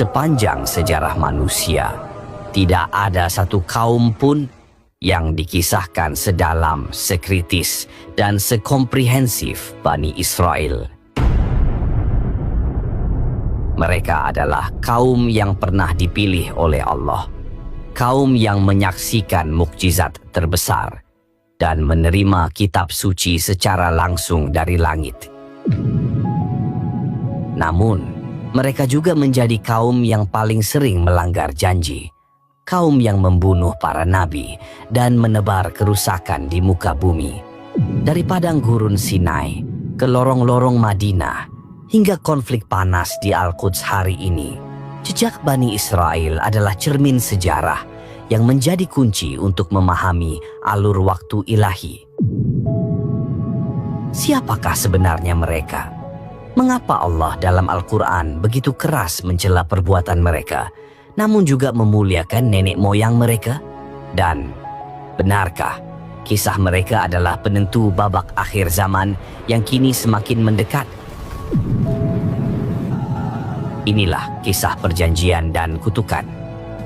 Sepanjang sejarah manusia, tidak ada satu kaum pun yang dikisahkan sedalam, sekritis, dan sekomprehensif Bani Israel. Mereka adalah kaum yang pernah dipilih oleh Allah, kaum yang menyaksikan mukjizat terbesar dan menerima kitab suci secara langsung dari langit. Namun, mereka juga menjadi kaum yang paling sering melanggar janji, kaum yang membunuh para nabi dan menebar kerusakan di muka bumi. Dari padang gurun Sinai ke lorong-lorong Madinah hingga konflik panas di Al-Quds hari ini, jejak Bani Israel adalah cermin sejarah yang menjadi kunci untuk memahami alur waktu ilahi. Siapakah sebenarnya mereka? Mengapa Allah dalam Al-Quran begitu keras mencela perbuatan mereka, namun juga memuliakan nenek moyang mereka? Dan benarkah kisah mereka adalah penentu babak akhir zaman yang kini semakin mendekat? Inilah kisah perjanjian dan kutukan,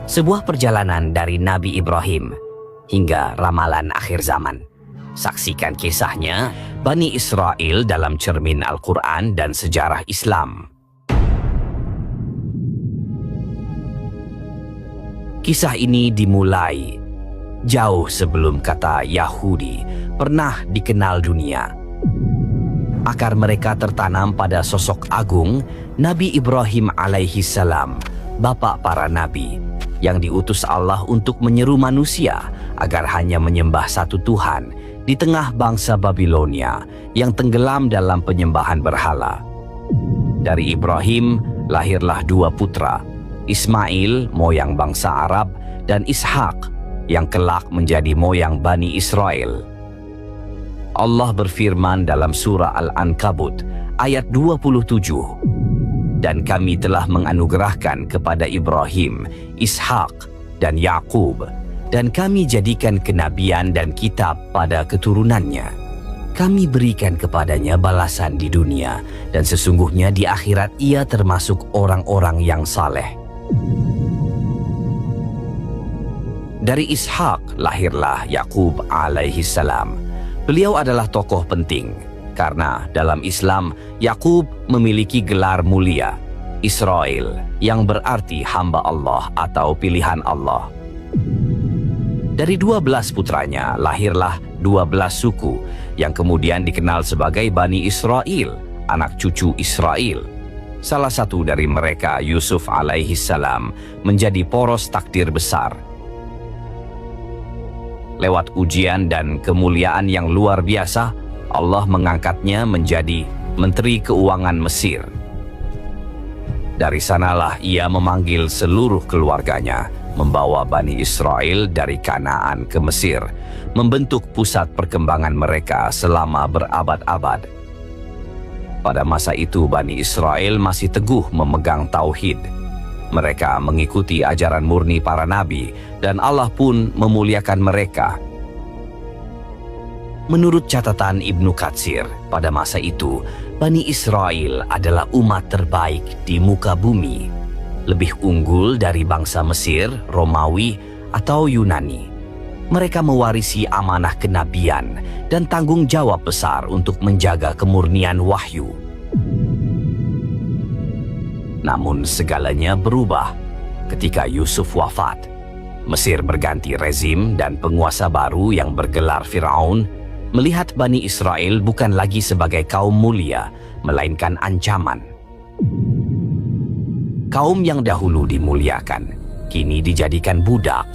sebuah perjalanan dari Nabi Ibrahim hingga ramalan akhir zaman. Saksikan kisahnya Bani Israel dalam cermin Al-Quran dan sejarah Islam. Kisah ini dimulai jauh sebelum kata Yahudi pernah dikenal dunia. Akar mereka tertanam pada sosok agung Nabi Ibrahim alaihi salam, bapak para nabi, yang diutus Allah untuk menyeru manusia agar hanya menyembah satu Tuhan di tengah bangsa Babilonia yang tenggelam dalam penyembahan berhala. Dari Ibrahim lahirlah dua putra, Ismail, moyang bangsa Arab, dan Ishak, yang kelak menjadi moyang Bani Israel. Allah berfirman dalam surah Al-Ankabut ayat 27, "Dan kami telah menganugerahkan kepada Ibrahim, Ishak, dan Yakub, dan kami jadikan kenabian dan kitab pada keturunannya. Kami berikan kepadanya balasan di dunia, dan sesungguhnya di akhirat ia termasuk orang-orang yang saleh." Dari Ishak lahirlah Yakub alaihi salam. Beliau adalah tokoh penting, karena dalam Islam, Yakub memiliki gelar mulia, Israel, yang berarti hamba Allah atau pilihan Allah. Dari 12 putranya lahirlah 12 suku yang kemudian dikenal sebagai Bani Israel, anak cucu Israel. Salah satu dari mereka, Yusuf alaihi salam, menjadi poros takdir besar. Lewat ujian dan kemuliaan yang luar biasa, Allah mengangkatnya menjadi Menteri Keuangan Mesir. Dari sanalah ia memanggil seluruh keluarganya, membawa Bani Israel dari Kanaan ke Mesir, membentuk pusat perkembangan mereka selama berabad-abad. Pada masa itu Bani Israel masih teguh memegang tauhid. Mereka mengikuti ajaran murni para nabi, dan Allah pun memuliakan mereka. Menurut catatan Ibnu Katsir, pada masa itu, Bani Israel adalah umat terbaik di muka bumi, lebih unggul dari bangsa Mesir, Romawi, atau Yunani. Mereka mewarisi amanah kenabian dan tanggung jawab besar untuk menjaga kemurnian wahyu. Namun segalanya berubah ketika Yusuf wafat. Mesir berganti rezim dan penguasa baru yang bergelar Firaun melihat Bani Israel bukan lagi sebagai kaum mulia, melainkan ancaman. Kaum yang dahulu dimuliakan, kini dijadikan budak,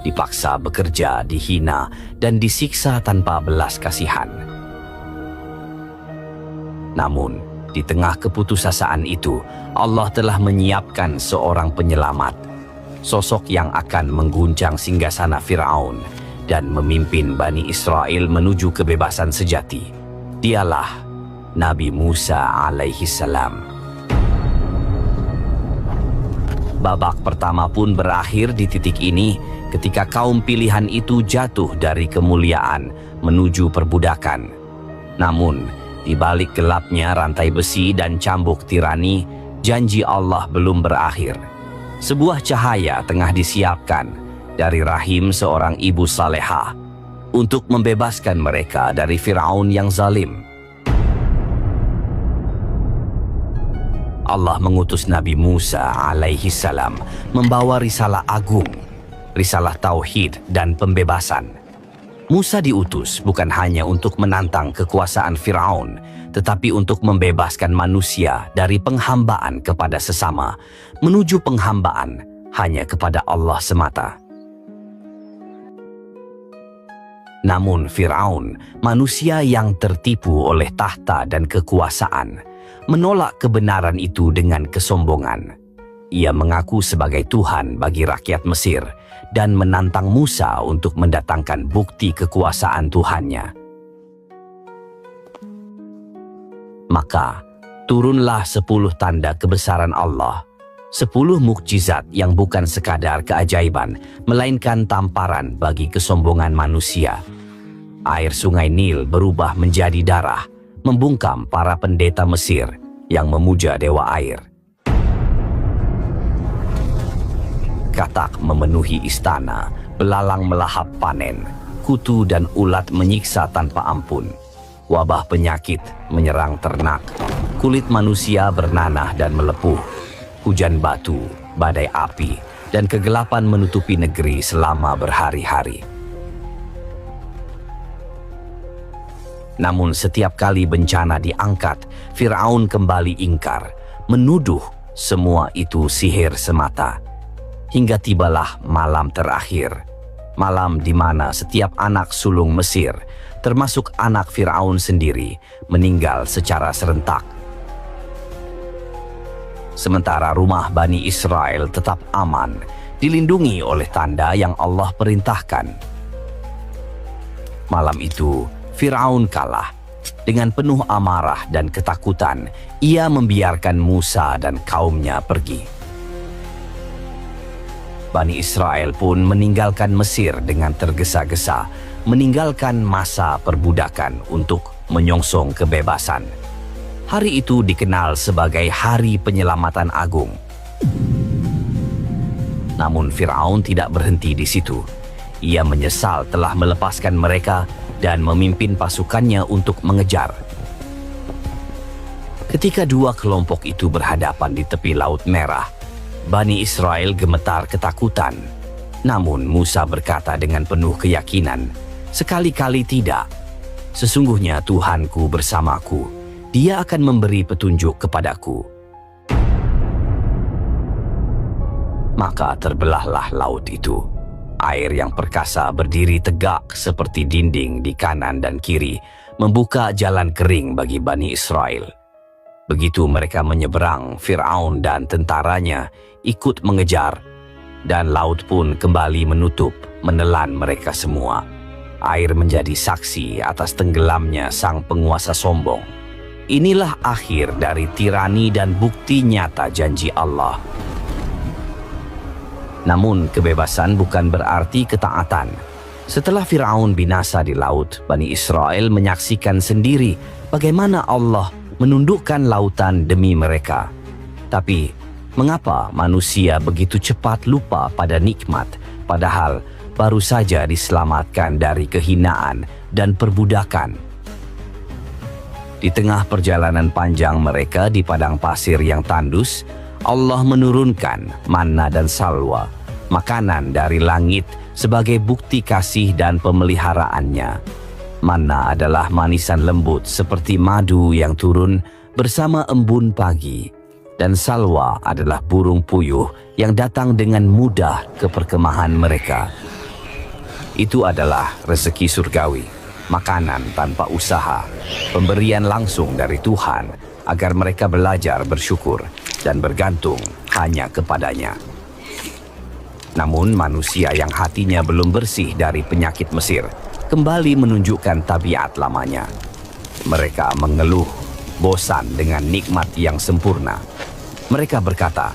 dipaksa bekerja, dihina, dan disiksa tanpa belas kasihan. Namun, di tengah keputusasaan itu, Allah telah menyiapkan seorang penyelamat, sosok yang akan mengguncang singgasana Firaun dan memimpin Bani Israel menuju kebebasan sejati. Dialah Nabi Musa alaihi salam. Babak pertama pun berakhir di titik ini ketika kaum pilihan itu jatuh dari kemuliaan menuju perbudakan. Namun, di balik gelapnya rantai besi dan cambuk tirani, janji Allah belum berakhir. Sebuah cahaya tengah disiapkan dari rahim seorang ibu salehah untuk membebaskan mereka dari Firaun yang zalim. Allah mengutus Nabi Musa alaihi salam membawa risalah agung, risalah tauhid dan pembebasan. Musa diutus bukan hanya untuk menantang kekuasaan Firaun, tetapi untuk membebaskan manusia dari penghambaan kepada sesama, menuju penghambaan hanya kepada Allah semata. Namun Firaun, manusia yang tertipu oleh tahta dan kekuasaan, menolak kebenaran itu dengan kesombongan. Ia mengaku sebagai Tuhan bagi rakyat Mesir dan menantang Musa untuk mendatangkan bukti kekuasaan Tuhannya. Maka turunlah 10 tanda kebesaran Allah, 10 mukjizat yang bukan sekadar keajaiban, melainkan tamparan bagi kesombongan manusia. Air sungai Nil berubah menjadi darah, membungkam para pendeta Mesir yang memuja dewa air. Katak memenuhi istana, belalang melahap panen, kutu dan ulat menyiksa tanpa ampun. Wabah penyakit menyerang ternak, kulit manusia bernanah dan melepuh. Hujan batu, badai api, dan kegelapan menutupi negeri selama berhari-hari. Namun setiap kali bencana diangkat, Firaun kembali ingkar, menuduh semua itu sihir semata. Hingga tibalah malam terakhir, malam di mana setiap anak sulung Mesir, termasuk anak Firaun sendiri, meninggal secara serentak. Sementara rumah Bani Israel tetap aman, dilindungi oleh tanda yang Allah perintahkan. Malam itu, Firaun kalah. Dengan penuh amarah dan ketakutan, ia membiarkan Musa dan kaumnya pergi. Bani Israel pun meninggalkan Mesir dengan tergesa-gesa, meninggalkan masa perbudakan untuk menyongsong kebebasan. Hari itu dikenal sebagai Hari Penyelamatan Agung. Namun Firaun tidak berhenti di situ. Ia menyesal telah melepaskan mereka dan memimpin pasukannya untuk mengejar. Ketika dua kelompok itu berhadapan di tepi Laut Merah, Bani Israel gemetar ketakutan. Namun Musa berkata dengan penuh keyakinan, "Sekali-kali tidak. Sesungguhnya Tuhanku bersamaku. Dia akan memberi petunjuk kepadaku." Maka terbelahlah laut itu. Air yang perkasa berdiri tegak seperti dinding di kanan dan kiri, membuka jalan kering bagi Bani Israel. Begitu mereka menyeberang, Firaun dan tentaranya ikut mengejar, dan laut pun kembali menutup, menelan mereka semua. Air menjadi saksi atas tenggelamnya sang penguasa sombong. Inilah akhir dari tirani dan bukti nyata janji Allah. Namun kebebasan bukan berarti ketaatan. Setelah Firaun binasa di laut, Bani Israel menyaksikan sendiri bagaimana Allah menundukkan lautan demi mereka. Tapi, mengapa manusia begitu cepat lupa pada nikmat, padahal baru saja diselamatkan dari kehinaan dan perbudakan? Di tengah perjalanan panjang mereka di padang pasir yang tandus, Allah menurunkan manna dan salwa, makanan dari langit sebagai bukti kasih dan pemeliharaannya. Manna adalah manisan lembut seperti madu yang turun bersama embun pagi, dan salwa adalah burung puyuh yang datang dengan mudah ke perkemahan mereka. Itu adalah rezeki surgawi, makanan tanpa usaha, pemberian langsung dari Tuhan agar mereka belajar bersyukur dan bergantung hanya kepadanya. Namun manusia yang hatinya belum bersih dari penyakit Mesir kembali menunjukkan tabiat lamanya. Mereka mengeluh, bosan dengan nikmat yang sempurna. Mereka berkata,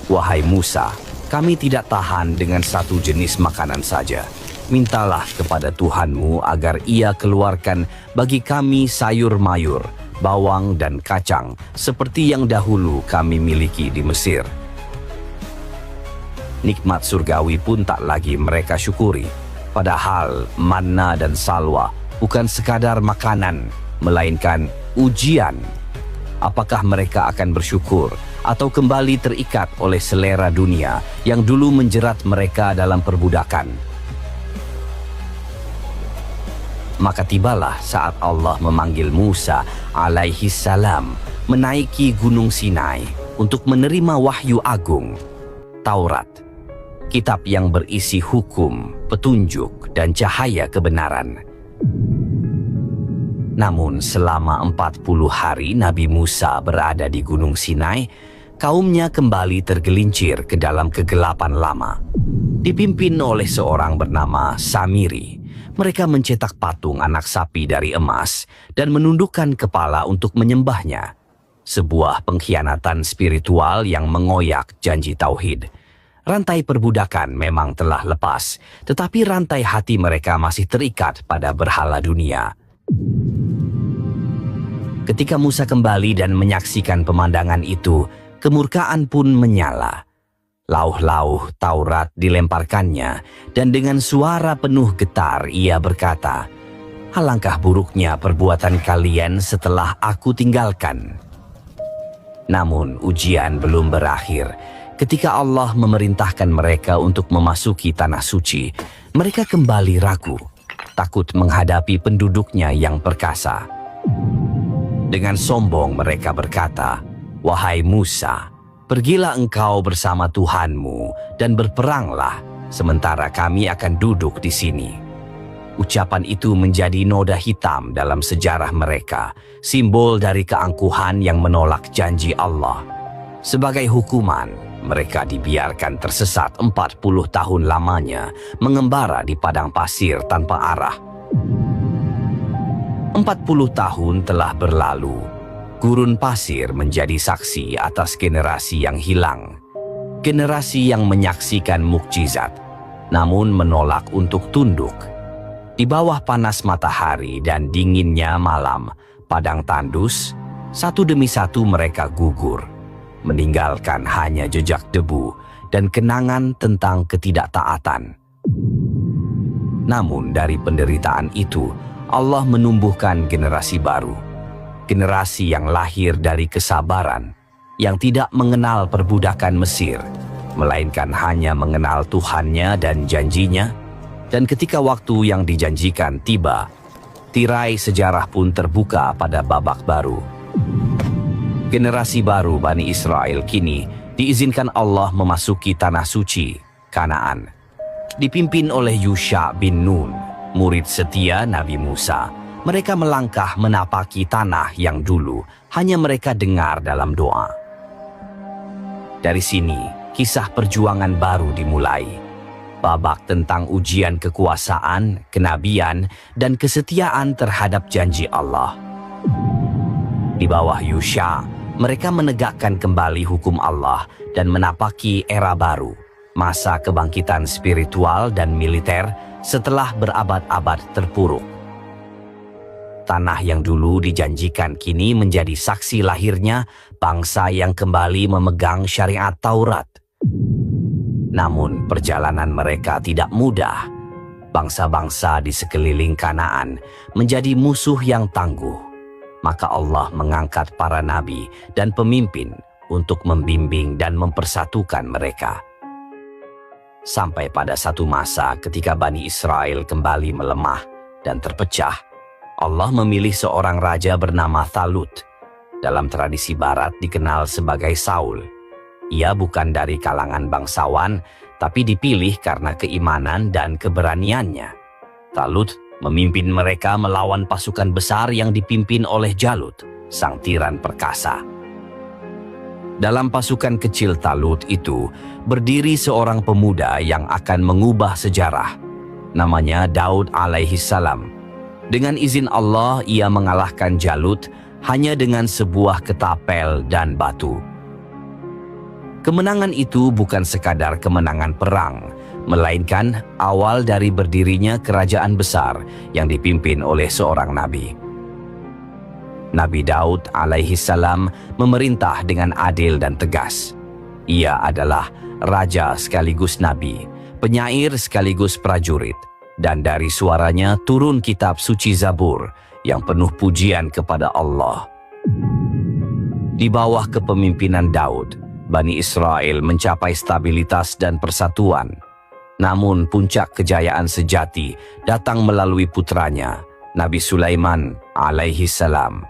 "Wahai Musa, kami tidak tahan dengan satu jenis makanan saja. Mintalah kepada Tuhanmu agar Ia keluarkan bagi kami sayur mayur, bawang dan kacang seperti yang dahulu kami miliki di Mesir." Nikmat surgawi pun tak lagi mereka syukuri. Padahal manna dan salwa bukan sekadar makanan, melainkan ujian. Apakah mereka akan bersyukur atau kembali terikat oleh selera dunia yang dulu menjerat mereka dalam perbudakan? Maka tibalah saat Allah memanggil Musa alaihi salam menaiki Gunung Sinai untuk menerima wahyu agung, Taurat, kitab yang berisi hukum, petunjuk, dan cahaya kebenaran. Namun selama 40 hari Nabi Musa berada di Gunung Sinai, kaumnya kembali tergelincir ke dalam kegelapan lama. Dipimpin oleh seorang bernama Samiri, mereka mencetak patung anak sapi dari emas dan menundukkan kepala untuk menyembahnya. Sebuah pengkhianatan spiritual yang mengoyak janji tauhid. Rantai perbudakan memang telah lepas, tetapi rantai hati mereka masih terikat pada berhala dunia. Ketika Musa kembali dan menyaksikan pemandangan itu, kemurkaan pun menyala. Lauh-lauh Taurat dilemparkannya, dan dengan suara penuh getar ia berkata, "Alangkah buruknya perbuatan kalian setelah aku tinggalkan." Namun ujian belum berakhir. Ketika Allah memerintahkan mereka untuk memasuki tanah suci, mereka kembali ragu, takut menghadapi penduduknya yang perkasa. Dengan sombong mereka berkata, "Wahai Musa, pergilah engkau bersama Tuhanmu dan berperanglah, sementara kami akan duduk di sini." Ucapan itu menjadi noda hitam dalam sejarah mereka, simbol dari keangkuhan yang menolak janji Allah. Sebagai hukuman, mereka dibiarkan tersesat 40 tahun lamanya, mengembara di padang pasir tanpa arah. 40 tahun telah berlalu. Gurun pasir menjadi saksi atas generasi yang hilang. Generasi yang menyaksikan mukjizat, namun menolak untuk tunduk. Di bawah panas matahari dan dinginnya malam, padang tandus, satu demi satu mereka gugur, meninggalkan hanya jejak debu dan kenangan tentang ketidaktaatan. Namun dari penderitaan itu, Allah menumbuhkan generasi baru. Generasi yang lahir dari kesabaran, yang tidak mengenal perbudakan Mesir, melainkan hanya mengenal Tuhannya dan janjinya. Dan ketika waktu yang dijanjikan tiba, tirai sejarah pun terbuka pada babak baru. Generasi baru Bani Israel kini diizinkan Allah memasuki tanah suci, Kanaan. Dipimpin oleh Yusha bin Nun, murid setia Nabi Musa, mereka melangkah menapaki tanah yang dulu hanya mereka dengar dalam doa. Dari sini, kisah perjuangan baru dimulai. Babak tentang ujian kekuasaan, kenabian, dan kesetiaan terhadap janji Allah. Di bawah Yusha, mereka menegakkan kembali hukum Allah dan menapaki era baru, masa kebangkitan spiritual dan militer setelah berabad-abad terpuruk. Tanah yang dulu dijanjikan kini menjadi saksi lahirnya bangsa yang kembali memegang syariat Taurat. Namun perjalanan mereka tidak mudah. Bangsa-bangsa di sekeliling Kanaan menjadi musuh yang tangguh. Maka Allah mengangkat para nabi dan pemimpin untuk membimbing dan mempersatukan mereka. Sampai pada satu masa ketika Bani Israel kembali melemah dan terpecah, Allah memilih seorang raja bernama Talut. Dalam tradisi barat dikenal sebagai Saul. Ia bukan dari kalangan bangsawan, tapi dipilih karena keimanan dan keberaniannya. Talut memimpin mereka melawan pasukan besar yang dipimpin oleh Jalut, sang tiran perkasa. Dalam pasukan kecil Talut itu, berdiri seorang pemuda yang akan mengubah sejarah. Namanya Daud alaihi salam. Dengan izin Allah, ia mengalahkan Jalut hanya dengan sebuah ketapel dan batu. Kemenangan itu bukan sekadar kemenangan perang, melainkan awal dari berdirinya kerajaan besar yang dipimpin oleh seorang nabi. Nabi Daud alaihi salam memerintah dengan adil dan tegas. Ia adalah raja sekaligus nabi, penyair sekaligus prajurit, dan dari suaranya turun kitab suci Zabur yang penuh pujian kepada Allah. Di bawah kepemimpinan Daud, Bani Israel mencapai stabilitas dan persatuan. Namun puncak kejayaan sejati datang melalui putranya, Nabi Sulaiman alaihi salam.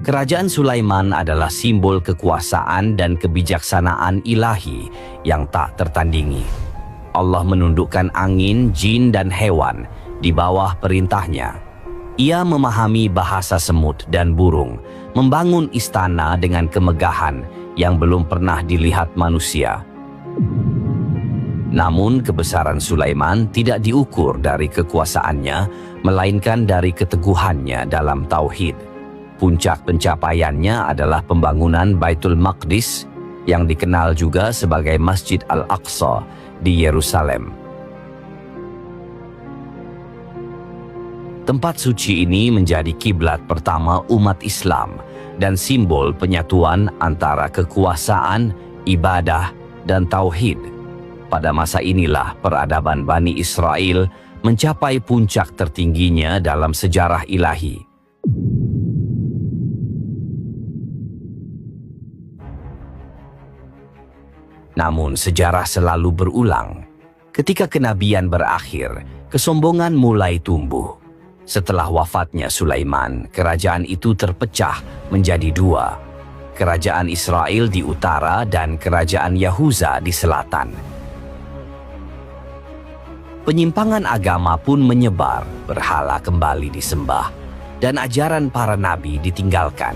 Kerajaan Sulaiman adalah simbol kekuasaan dan kebijaksanaan ilahi yang tak tertandingi. Allah menundukkan angin, jin, dan hewan di bawah perintahnya. Ia memahami bahasa semut dan burung, membangun istana dengan kemegahan yang belum pernah dilihat manusia. Namun kebesaran Sulaiman tidak diukur dari kekuasaannya, melainkan dari keteguhannya dalam tauhid. Puncak pencapaiannya adalah pembangunan Baitul Maqdis yang dikenal juga sebagai Masjid Al-Aqsa di Yerusalem. Tempat suci ini menjadi kiblat pertama umat Islam dan simbol penyatuan antara kekuasaan, ibadah, dan tauhid. Pada masa inilah peradaban Bani Israel mencapai puncak tertingginya dalam sejarah ilahi. Namun sejarah selalu berulang. Ketika kenabian berakhir, kesombongan mulai tumbuh. Setelah wafatnya Sulaiman, kerajaan itu terpecah menjadi dua. Kerajaan Israel di utara dan kerajaan Yahuza di selatan. Penyimpangan agama pun menyebar, berhala kembali disembah, dan ajaran para nabi ditinggalkan.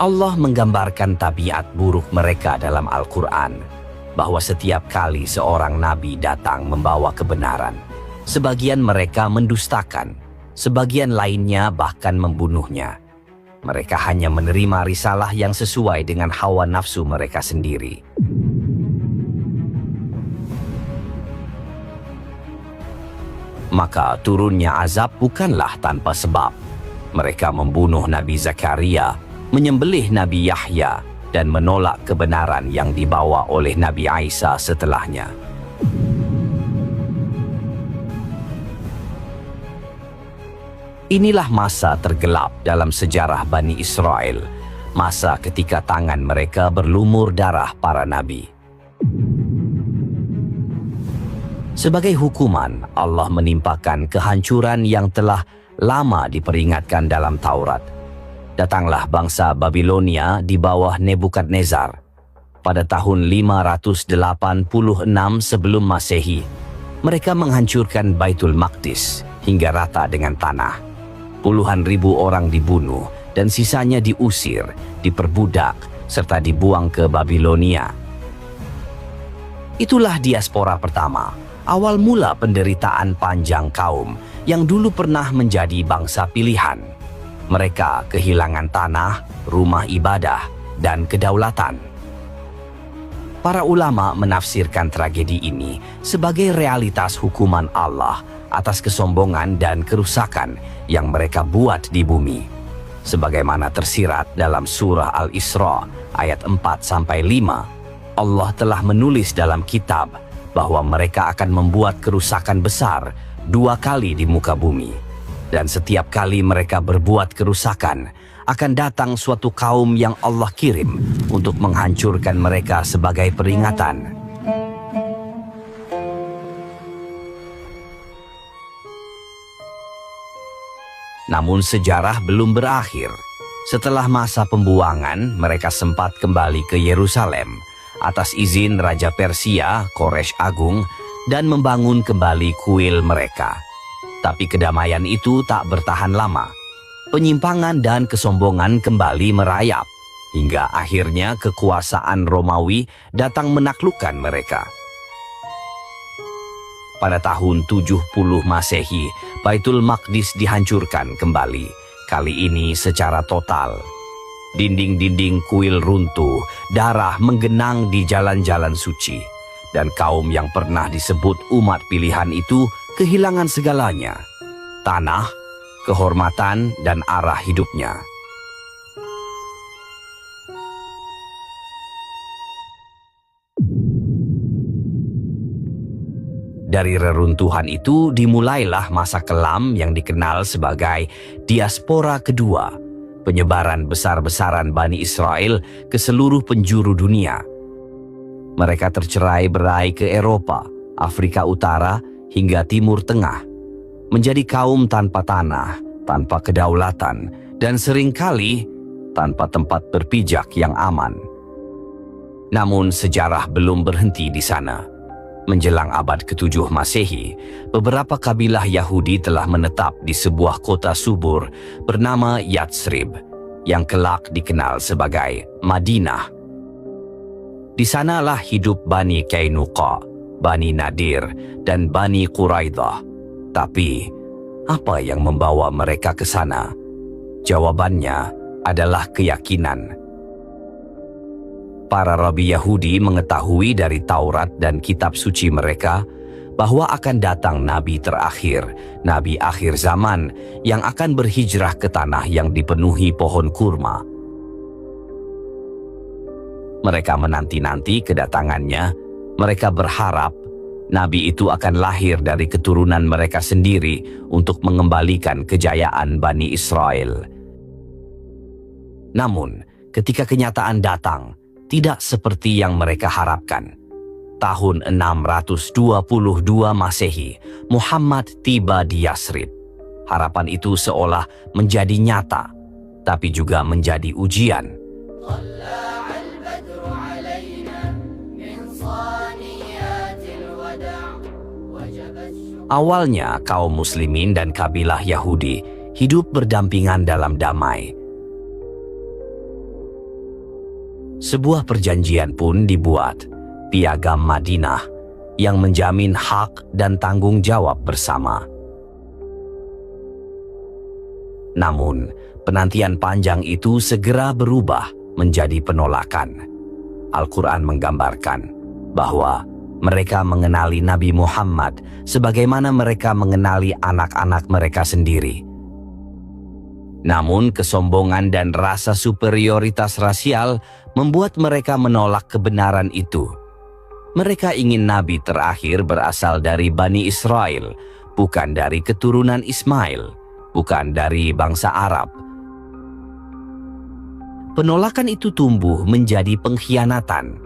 Allah menggambarkan tabiat buruk mereka dalam Al-Quran, bahwa setiap kali seorang nabi datang membawa kebenaran, sebagian mereka mendustakan, sebagian lainnya bahkan membunuhnya. Mereka hanya menerima risalah yang sesuai dengan hawa nafsu mereka sendiri. Maka turunnya azab bukanlah tanpa sebab. Mereka membunuh Nabi Zakaria, menyembelih Nabi Yahya, dan menolak kebenaran yang dibawa oleh Nabi Isa setelahnya. Inilah masa tergelap dalam sejarah Bani Israel, masa ketika tangan mereka berlumur darah para nabi. Sebagai hukuman, Allah menimpakan kehancuran yang telah lama diperingatkan dalam Taurat. Datanglah bangsa Babilonia di bawah Nebukadnezar. Pada tahun 586 sebelum Masehi, mereka menghancurkan Baitul Maqdis hingga rata dengan tanah. Puluhan ribu orang dibunuh dan sisanya diusir, diperbudak, serta dibuang ke Babilonia. Itulah diaspora pertama, awal mula penderitaan panjang kaum yang dulu pernah menjadi bangsa pilihan. Mereka kehilangan tanah, rumah ibadah, dan kedaulatan. Para ulama menafsirkan tragedi ini sebagai realitas hukuman Allah atas kesombongan dan kerusakan yang mereka buat di bumi. Sebagaimana tersirat dalam surah Al-Isra ayat 4-5, Allah telah menulis dalam kitab bahwa mereka akan membuat kerusakan besar 2 kali di muka bumi. Dan setiap kali mereka berbuat kerusakan, akan datang suatu kaum yang Allah kirim untuk menghancurkan mereka sebagai peringatan. Namun sejarah belum berakhir. Setelah masa pembuangan, mereka sempat kembali ke Yerusalem atas izin Raja Persia, Koresh Agung, dan membangun kembali kuil mereka. Tapi kedamaian itu tak bertahan lama. Penyimpangan dan kesombongan kembali merayap, hingga akhirnya kekuasaan Romawi datang menaklukkan mereka. Pada tahun 70 Masehi, Baitul Maqdis dihancurkan kembali, kali ini secara total. Dinding-dinding kuil runtuh, darah menggenang di jalan-jalan suci, dan kaum yang pernah disebut umat pilihan itu kehilangan segalanya, tanah, kehormatan, dan arah hidupnya. Dari reruntuhan itu dimulailah masa kelam yang dikenal sebagai diaspora kedua, penyebaran besar-besaran Bani Israel ke seluruh penjuru dunia. Mereka tercerai-berai ke Eropa, Afrika Utara, hingga Timur Tengah, menjadi kaum tanpa tanah, tanpa kedaulatan, dan seringkali tanpa tempat berpijak yang aman. Namun sejarah belum berhenti di sana. Menjelang abad ke-7 Masehi, beberapa kabilah Yahudi telah menetap di sebuah kota subur bernama Yatsrib, yang kelak dikenal sebagai Madinah. Di sanalah hidup Bani Qainuqa, Bani Nadir, dan Bani Quraidah. Tapi, apa yang membawa mereka ke sana? Jawabannya adalah keyakinan. Para rabi Yahudi mengetahui dari Taurat dan kitab suci mereka bahwa akan datang nabi terakhir, nabi akhir zaman yang akan berhijrah ke tanah yang dipenuhi pohon kurma. Mereka menanti-nanti kedatangannya. Mereka berharap nabi itu akan lahir dari keturunan mereka sendiri untuk mengembalikan kejayaan Bani Israel. Namun, ketika kenyataan datang, tidak seperti yang mereka harapkan. Tahun 622 Masehi, Muhammad tiba di Yatsrib. Harapan itu seolah menjadi nyata, tapi juga menjadi ujian. Awalnya, kaum muslimin dan kabilah Yahudi hidup berdampingan dalam damai. Sebuah perjanjian pun dibuat, Piagam Madinah, yang menjamin hak dan tanggung jawab bersama. Namun, penantian panjang itu segera berubah menjadi penolakan. Al-Quran menggambarkan bahwa mereka mengenali Nabi Muhammad sebagaimana mereka mengenali anak-anak mereka sendiri. Namun kesombongan dan rasa superioritas rasial membuat mereka menolak kebenaran itu. Mereka ingin nabi terakhir berasal dari Bani Israel, bukan dari keturunan Ismail, bukan dari bangsa Arab. Penolakan itu tumbuh menjadi pengkhianatan.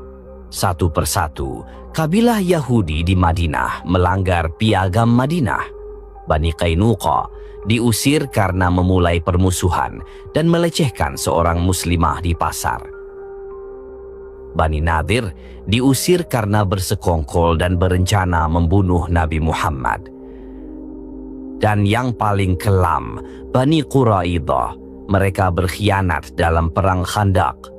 Satu persatu, kabilah Yahudi di Madinah melanggar Piagam Madinah. Bani Qainuqa diusir karena memulai permusuhan dan melecehkan seorang muslimah di pasar. Bani Nadir diusir karena bersekongkol dan berencana membunuh Nabi Muhammad. Dan yang paling kelam, Bani Quraidah, mereka berkhianat dalam perang Khandaq.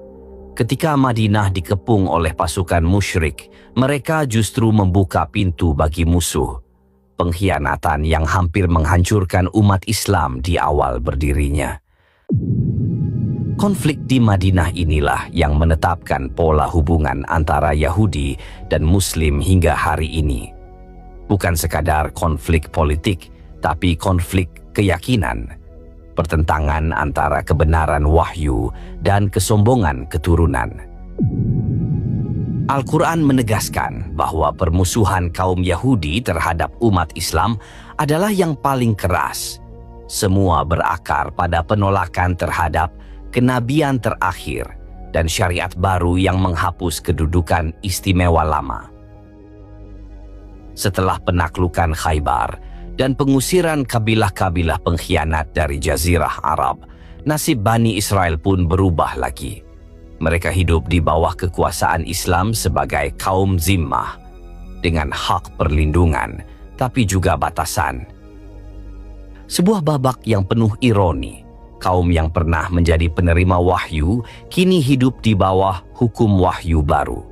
Ketika Madinah dikepung oleh pasukan musyrik, mereka justru membuka pintu bagi musuh. Pengkhianatan yang hampir menghancurkan umat Islam di awal berdirinya. Konflik di Madinah inilah yang menetapkan pola hubungan antara Yahudi dan Muslim hingga hari ini. Bukan sekadar konflik politik, tapi konflik keyakinan. Pertentangan antara kebenaran wahyu dan kesombongan keturunan. Al-Quran menegaskan bahwa permusuhan kaum Yahudi terhadap umat Islam adalah yang paling keras. Semua berakar pada penolakan terhadap kenabian terakhir dan syariat baru yang menghapus kedudukan istimewa lama. Setelah penaklukan Khaybar dan pengusiran kabilah-kabilah pengkhianat dari Jazirah Arab, nasib Bani Israel pun berubah lagi. Mereka hidup di bawah kekuasaan Islam sebagai kaum zimmah, dengan hak perlindungan, tapi juga batasan. Sebuah babak yang penuh ironi, kaum yang pernah menjadi penerima wahyu, kini hidup di bawah hukum wahyu baru.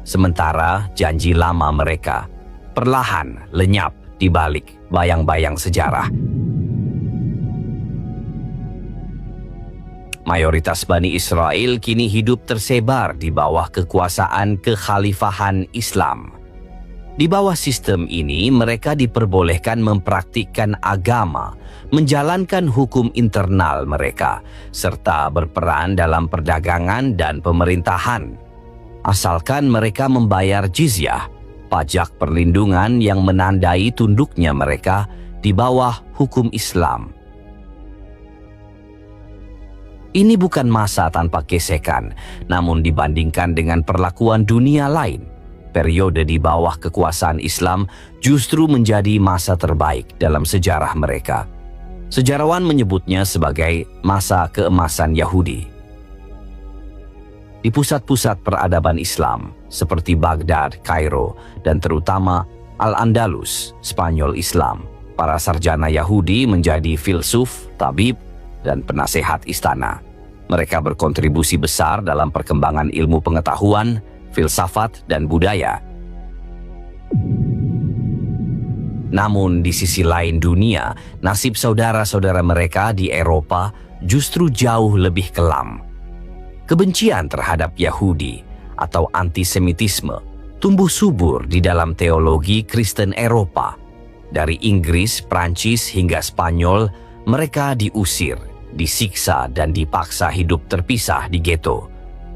Sementara janji lama mereka perlahan lenyap di balik bayang-bayang sejarah. Mayoritas Bani Israel kini hidup tersebar di bawah kekuasaan kekhalifahan Islam. Di bawah sistem ini, mereka diperbolehkan mempraktikkan agama, menjalankan hukum internal mereka, serta berperan dalam perdagangan dan pemerintahan. Asalkan mereka membayar jizyah, pajak perlindungan yang menandai tunduknya mereka di bawah hukum Islam. Ini bukan masa tanpa gesekan, namun dibandingkan dengan perlakuan dunia lain, periode di bawah kekuasaan Islam justru menjadi masa terbaik dalam sejarah mereka. Sejarawan menyebutnya sebagai masa keemasan Yahudi. Di pusat-pusat peradaban Islam seperti Baghdad, Kairo, dan terutama Al-Andalus, Spanyol Islam, para sarjana Yahudi menjadi filsuf, tabib, dan penasehat istana. Mereka berkontribusi besar dalam perkembangan ilmu pengetahuan, filsafat, dan budaya. Namun di sisi lain dunia, nasib saudara-saudara mereka di Eropa justru jauh lebih kelam. Kebencian terhadap Yahudi atau antisemitisme tumbuh subur di dalam teologi Kristen Eropa. Dari Inggris, Prancis, hingga Spanyol, mereka diusir, disiksa, dan dipaksa hidup terpisah di ghetto.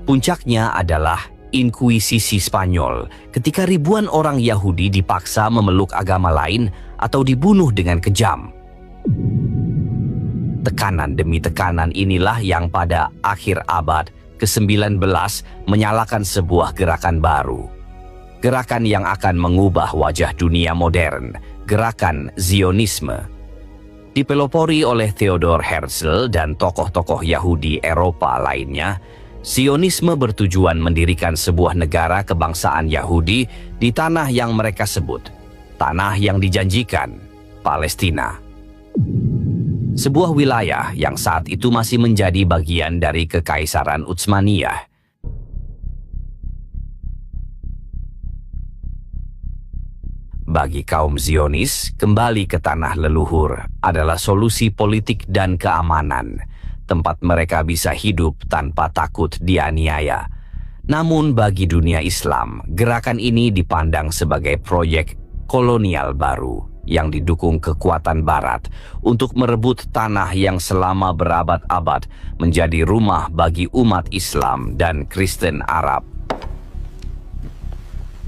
Puncaknya adalah Inkuisisi Spanyol, ketika ribuan orang Yahudi dipaksa memeluk agama lain atau dibunuh dengan kejam. Tekanan demi tekanan inilah yang pada akhir abad ke-19 menyalakan sebuah gerakan baru. Gerakan yang akan mengubah wajah dunia modern, gerakan Zionisme. Dipelopori oleh Theodor Herzl dan tokoh-tokoh Yahudi Eropa lainnya, Zionisme bertujuan mendirikan sebuah negara kebangsaan Yahudi di tanah yang mereka sebut tanah yang dijanjikan, Palestina. Sebuah wilayah yang saat itu masih menjadi bagian dari Kekaisaran Utsmaniyah. Bagi kaum Zionis, kembali ke tanah leluhur adalah solusi politik dan keamanan, tempat mereka bisa hidup tanpa takut dianiaya. Namun bagi dunia Islam, gerakan ini dipandang sebagai proyek kolonial baru yang didukung kekuatan Barat untuk merebut tanah yang selama berabad-abad menjadi rumah bagi umat Islam dan Kristen Arab.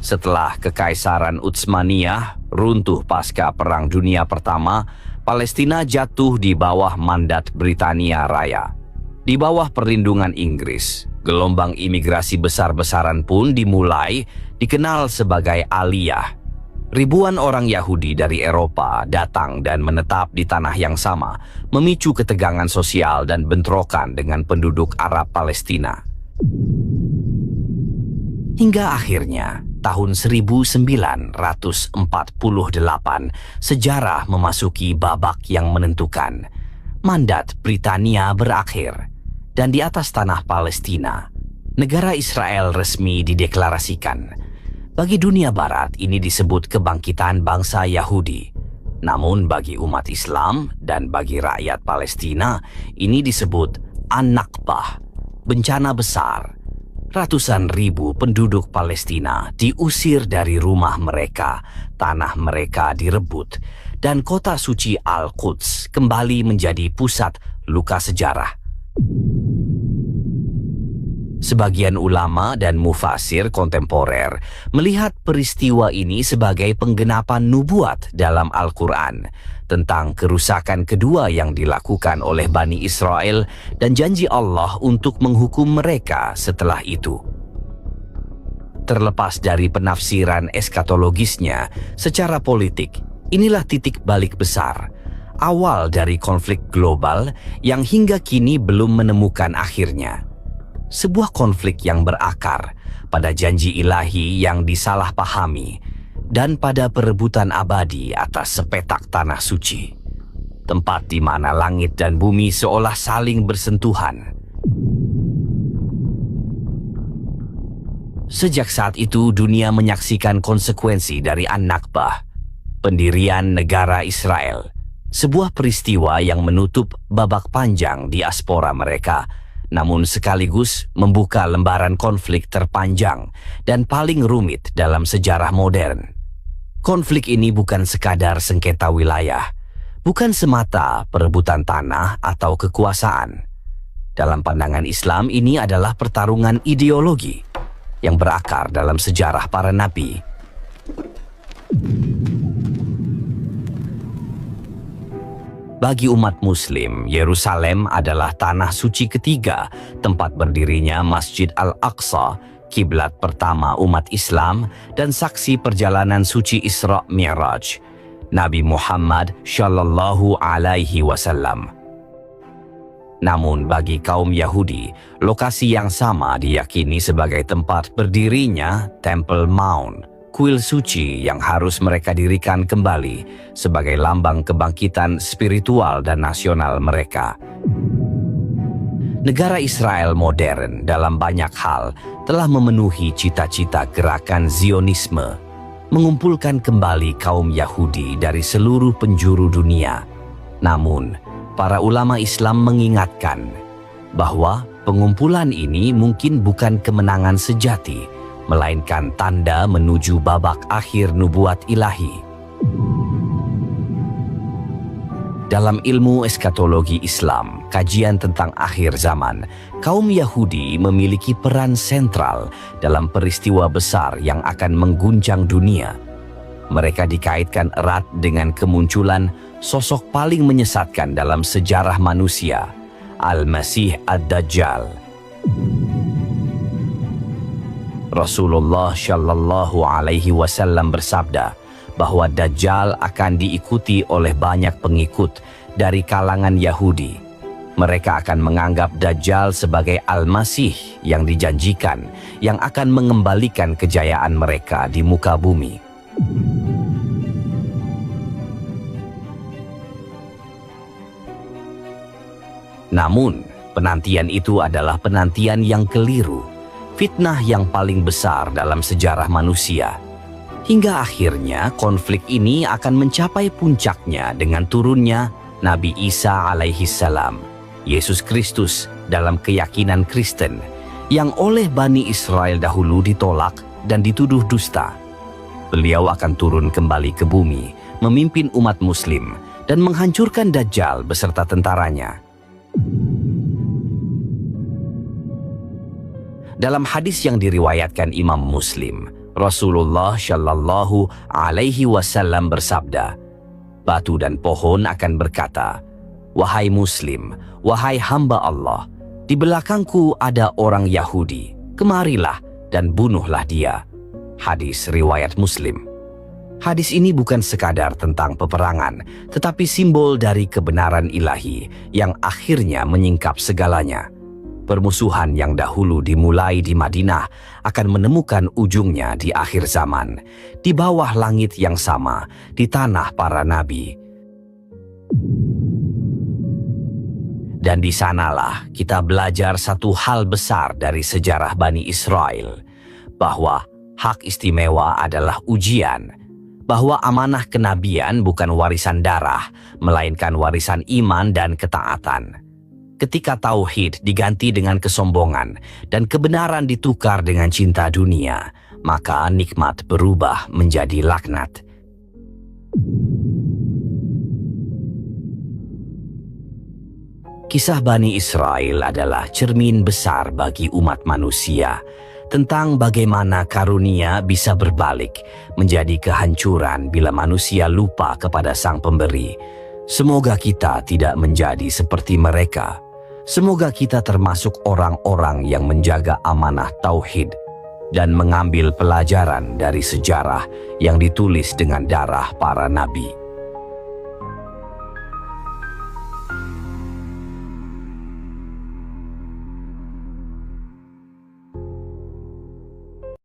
Setelah Kekaisaran Utsmaniyah runtuh pasca Perang Dunia Pertama, Palestina jatuh di bawah mandat Britania Raya. Di bawah perlindungan Inggris, gelombang imigrasi besar-besaran pun dimulai, dikenal sebagai Aliyah. Ribuan orang Yahudi dari Eropa datang dan menetap di tanah yang sama, memicu ketegangan sosial dan bentrokan dengan penduduk Arab Palestina. Hingga akhirnya, tahun 1948, sejarah memasuki babak yang menentukan. Mandat Britania berakhir, dan di atas tanah Palestina, negara Israel resmi dideklarasikan. Bagi dunia Barat, ini disebut kebangkitan bangsa Yahudi. Namun bagi umat Islam dan bagi rakyat Palestina, ini disebut An-Nakbah, bencana besar. Ratusan ribu penduduk Palestina diusir dari rumah mereka, tanah mereka direbut, dan kota suci Al-Quds kembali menjadi pusat luka sejarah. Sebagian ulama dan mufasir kontemporer melihat peristiwa ini sebagai penggenapan nubuat dalam Al-Quran tentang kerusakan kedua yang dilakukan oleh Bani Israel dan janji Allah untuk menghukum mereka setelah itu. Terlepas dari penafsiran eskatologisnya, secara politik, inilah titik balik besar, awal dari konflik global yang hingga kini belum menemukan akhirnya. Sebuah konflik yang berakar pada janji ilahi yang disalahpahami dan pada perebutan abadi atas sepetak tanah suci, tempat di mana langit dan bumi seolah saling bersentuhan. Sejak saat itu, dunia menyaksikan konsekuensi dari An-Nakbah, pendirian negara Israel, sebuah peristiwa yang menutup babak panjang diaspora mereka, namun sekaligus membuka lembaran konflik terpanjang dan paling rumit dalam sejarah modern. Konflik ini bukan sekadar sengketa wilayah, bukan semata perebutan tanah atau kekuasaan. Dalam pandangan Islam, ini adalah pertarungan ideologi yang berakar dalam sejarah para nabi. Bagi umat Muslim, Yerusalem adalah tanah suci ketiga, tempat berdirinya Masjid Al-Aqsa, kiblat pertama umat Islam dan saksi perjalanan suci Isra Mi'raj Nabi Muhammad Shallallahu Alaihi Wasallam. Namun bagi kaum Yahudi, lokasi yang sama diyakini sebagai tempat berdirinya Temple Mount, kuil suci yang harus mereka dirikan kembali sebagai lambang kebangkitan spiritual dan nasional mereka. Negara Israel modern dalam banyak hal telah memenuhi cita-cita gerakan Zionisme, mengumpulkan kembali kaum Yahudi dari seluruh penjuru dunia. Namun, para ulama Islam mengingatkan bahwa pengumpulan ini mungkin bukan kemenangan sejati, melainkan tanda menuju babak akhir nubuat ilahi. Dalam ilmu eskatologi Islam, kajian tentang akhir zaman, kaum Yahudi memiliki peran sentral dalam peristiwa besar yang akan mengguncang dunia. Mereka dikaitkan erat dengan kemunculan sosok paling menyesatkan dalam sejarah manusia, Al-Masih Ad-Dajjal. Rasulullah Shallallahu Alaihi Wasallam bersabda bahwa Dajjal akan diikuti oleh banyak pengikut dari kalangan Yahudi. Mereka akan menganggap Dajjal sebagai Al-Masih yang dijanjikan, yang akan mengembalikan kejayaan mereka di muka bumi. Namun, penantian itu adalah penantian yang keliru, fitnah yang paling besar dalam sejarah manusia. Hingga akhirnya konflik ini akan mencapai puncaknya dengan turunnya Nabi Isa alaihi salam, Yesus Kristus dalam keyakinan Kristen, yang oleh Bani Israel dahulu ditolak dan dituduh dusta. Beliau akan turun kembali ke bumi, memimpin umat Muslim, dan menghancurkan Dajjal beserta tentaranya. Dalam hadis yang diriwayatkan Imam Muslim, Rasulullah Shallallahu Alaihi Wasallam bersabda, batu dan pohon akan berkata, "Wahai Muslim, wahai hamba Allah, di belakangku ada orang Yahudi, kemarilah dan bunuhlah dia." Hadis riwayat Muslim. Hadis ini bukan sekadar tentang peperangan, tetapi simbol dari kebenaran ilahi yang akhirnya menyingkap segalanya. Permusuhan yang dahulu dimulai di Madinah akan menemukan ujungnya di akhir zaman, di bawah langit yang sama, di tanah para nabi. Dan di sanalah kita belajar satu hal besar dari sejarah Bani Israel, bahwa hak istimewa adalah ujian, bahwa amanah kenabian bukan warisan darah, melainkan warisan iman dan ketaatan. Ketika tauhid diganti dengan kesombongan dan kebenaran ditukar dengan cinta dunia, maka nikmat berubah menjadi laknat. Kisah Bani Israel adalah cermin besar bagi umat manusia tentang bagaimana karunia bisa berbalik menjadi kehancuran bila manusia lupa kepada Sang Pemberi. Semoga kita tidak menjadi seperti mereka. Semoga kita termasuk orang-orang yang menjaga amanah tauhid dan mengambil pelajaran dari sejarah yang ditulis dengan darah para nabi.